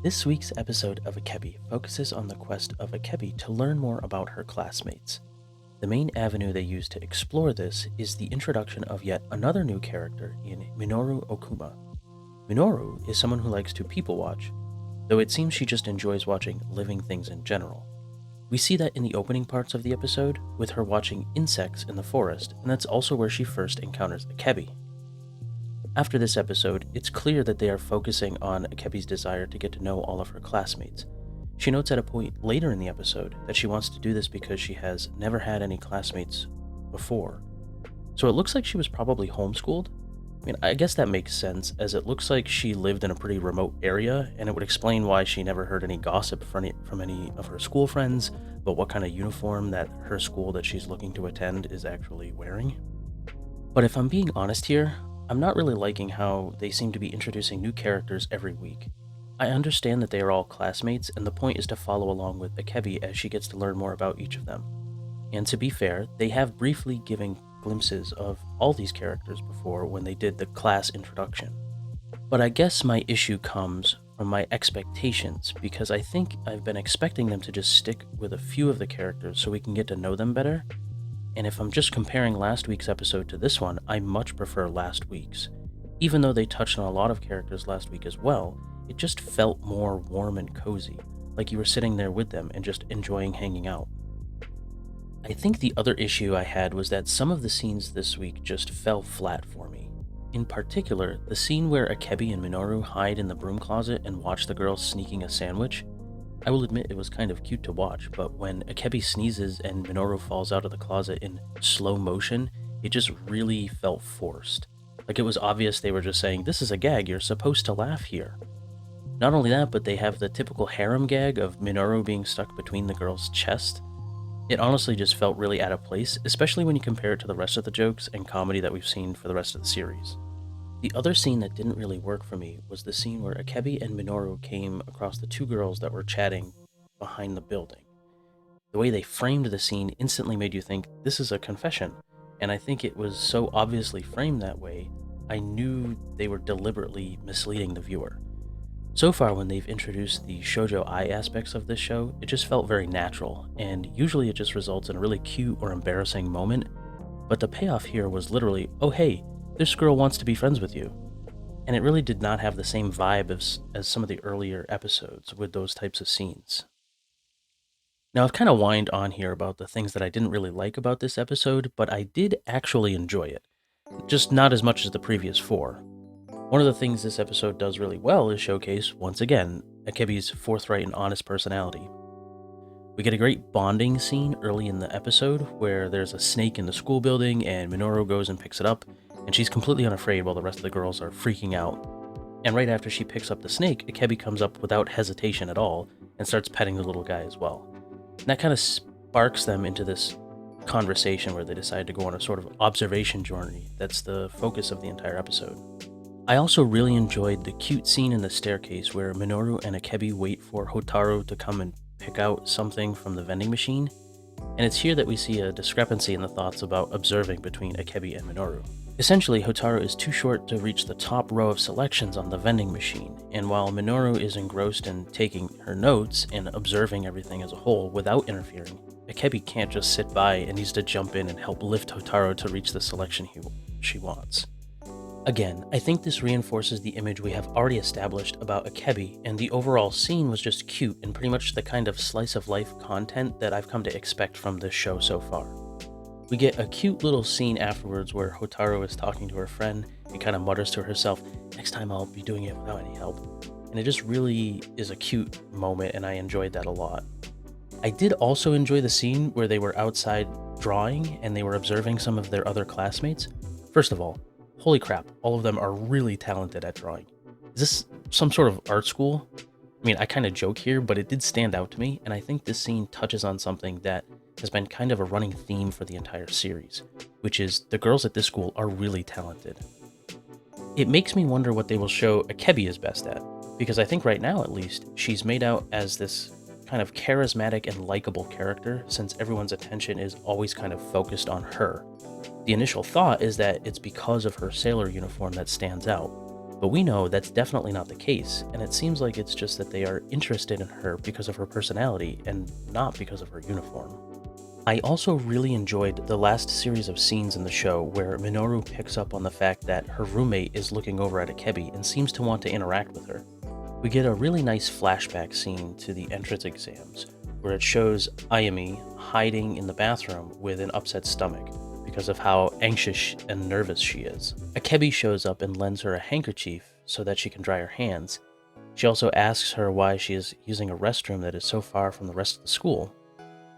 This week's episode of Akebi focuses on the quest of Akebi to learn more about her classmates. The main avenue they use to explore this is the introduction of yet another new character in Minoru Okuma. Minoru is someone who likes to people watch, though it seems she just enjoys watching living things in general. We see that in the opening parts of the episode, with her watching insects in the forest, and that's also where she first encounters Akebi. After this episode, it's clear that they are focusing on Akebi's desire to get to know all of her classmates. She notes at a point later in the episode that she wants to do this because she has never had any classmates before. So it looks like she was probably homeschooled. I guess that makes sense, as it looks like she lived in a pretty remote area, and it would explain why she never heard any gossip from any of her school friends about what kind of uniform that her school that she's looking to attend is actually wearing. But if I'm being honest here, I'm not really liking how they seem to be introducing new characters every week. I understand that they are all classmates, and the point is to follow along with Akebi as she gets to learn more about each of them. And to be fair, they have briefly given glimpses of all these characters before when they did the class introduction. But I guess my issue comes from my expectations, because I think I've been expecting them to just stick with a few of the characters so we can get to know them better. And if I'm just comparing last week's episode to this one, I much prefer last week's. Even though they touched on a lot of characters last week as well, it just felt more warm and cozy, like you were sitting there with them and just enjoying hanging out. I think the other issue I had was that some of the scenes this week just fell flat for me. In particular, the scene where Akebi and Minoru hide in the broom closet and watch the girls sneaking a sandwich. I will admit it was kind of cute to watch, but when Akebi sneezes and Minoru falls out of the closet in slow motion, it just really felt forced. Like it was obvious they were just saying, "This is a gag, you're supposed to laugh here." Not only that, but they have the typical harem gag of Minoru being stuck between the girl's chest. It honestly just felt really out of place, especially when you compare it to the rest of the jokes and comedy that we've seen for the rest of the series. The other scene that didn't really work for me was the scene where Akebi and Minoru came across the two girls that were chatting behind the building. The way they framed the scene instantly made you think, this is a confession, and I think it was so obviously framed that way, I knew they were deliberately misleading the viewer. So far, when they've introduced the shoujo ai aspects of this show, it just felt very natural, and usually it just results in a really cute or embarrassing moment, but the payoff here was literally, oh hey, this girl wants to be friends with you. And it really did not have the same vibe as some of the earlier episodes with those types of scenes. Now, I've kind of whined on here about the things that I didn't really like about this episode, but I did actually enjoy it. Just not as much as the previous four. One of the things this episode does really well is showcase, once again, Akebi's forthright and honest personality. We get a great bonding scene early in the episode where there's a snake in the school building and Minoru goes and picks it up, and she's completely unafraid while the rest of the girls are freaking out. And right after she picks up the snake, Akebi comes up without hesitation at all and starts petting the little guy as well. And that kind of sparks them into this conversation where they decide to go on a sort of observation journey that's the focus of the entire episode. I also really enjoyed the cute scene in the staircase where Minoru and Akebi wait for Hotaru to come and pick out something from the vending machine, and it's here that we see a discrepancy in the thoughts about observing between Akebi and Minoru. Essentially, Hotaru is too short to reach the top row of selections on the vending machine, and while Minoru is engrossed in taking her notes and observing everything as a whole without interfering, Akebi can't just sit by and needs to jump in and help lift Hotaru to reach the selection she wants. Again, I think this reinforces the image we have already established about Akebi, and the overall scene was just cute and pretty much the kind of slice-of-life content that I've come to expect from this show so far. We get a cute little scene afterwards where Hotaru is talking to her friend and kind of mutters to herself, "Next time I'll be doing it without any help." And it just really is a cute moment, and I enjoyed that a lot. I did also enjoy the scene where they were outside drawing and they were observing some of their other classmates. First of all, holy crap, all of them are really talented at drawing. Is this some sort of art school? I kind of joke here, but it did stand out to me, and I think this scene touches on something that has been kind of a running theme for the entire series, which is the girls at this school are really talented. It makes me wonder what they will show Akebi is best at, because I think right now at least, she's made out as this kind of charismatic and likable character since everyone's attention is always kind of focused on her. The initial thought is that it's because of her sailor uniform that stands out, But we know that's definitely not the case, and it seems like it's just that they are interested in her because of her personality and not because of her uniform. I also really enjoyed the last series of scenes in the show where Minoru picks up on the fact that her roommate is looking over at Akebi and seems to want to interact with her. We get a really nice flashback scene to the entrance exams, where it shows Ayumi hiding in the bathroom with an upset stomach because of how anxious and nervous she is. Akebi shows up and lends her a handkerchief so that she can dry her hands. She also asks her why she is using a restroom that is so far from the rest of the school.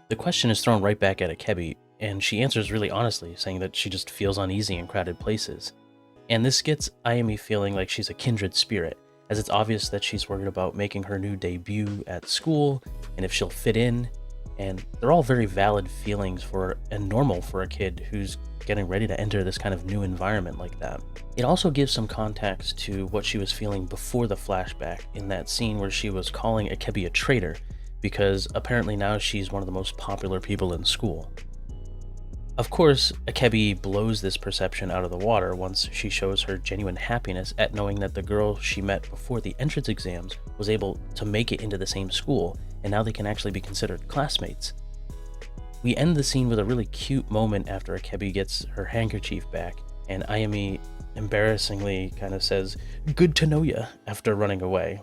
The question is thrown right back at Akebi, and she answers really honestly, saying that she just feels uneasy in crowded places. And this gets Ayumi feeling like she's a kindred spirit, as it's obvious that she's worried about making her new debut at school and if she'll fit in, and they're all very valid feelings and normal for a kid who's getting ready to enter this kind of new environment like that. It also gives some context to what she was feeling before the flashback in that scene where she was calling Akebi a traitor, because apparently now she's one of the most popular people in school. Of course, Akebi blows this perception out of the water once she shows her genuine happiness at knowing that the girl she met before the entrance exams was able to make it into the same school, and now they can actually be considered classmates. We end the scene with a really cute moment after Akebi gets her handkerchief back, and Ayumi embarrassingly kind of says, "Good to know ya," after running away.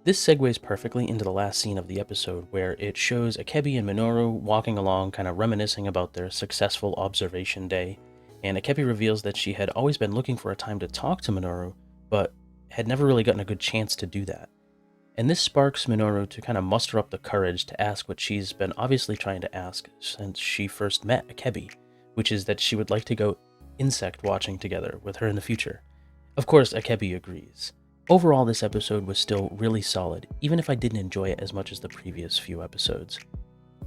This segues perfectly into the last scene of the episode, where it shows Akebi and Minoru walking along, kind of reminiscing about their successful observation day, and Akebi reveals that she had always been looking for a time to talk to Minoru, but had never really gotten a good chance to do that. And this sparks Minoru to kind of muster up the courage to ask what she's been obviously trying to ask since she first met Akebi, which is that she would like to go insect watching together with her in the future. Of course, Akebi agrees. Overall, this episode was still really solid, even if I didn't enjoy it as much as the previous few episodes.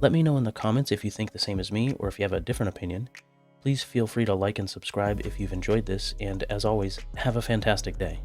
Let me know in the comments if you think the same as me, or if you have a different opinion. Please feel free to like and subscribe if you've enjoyed this, and as always, have a fantastic day.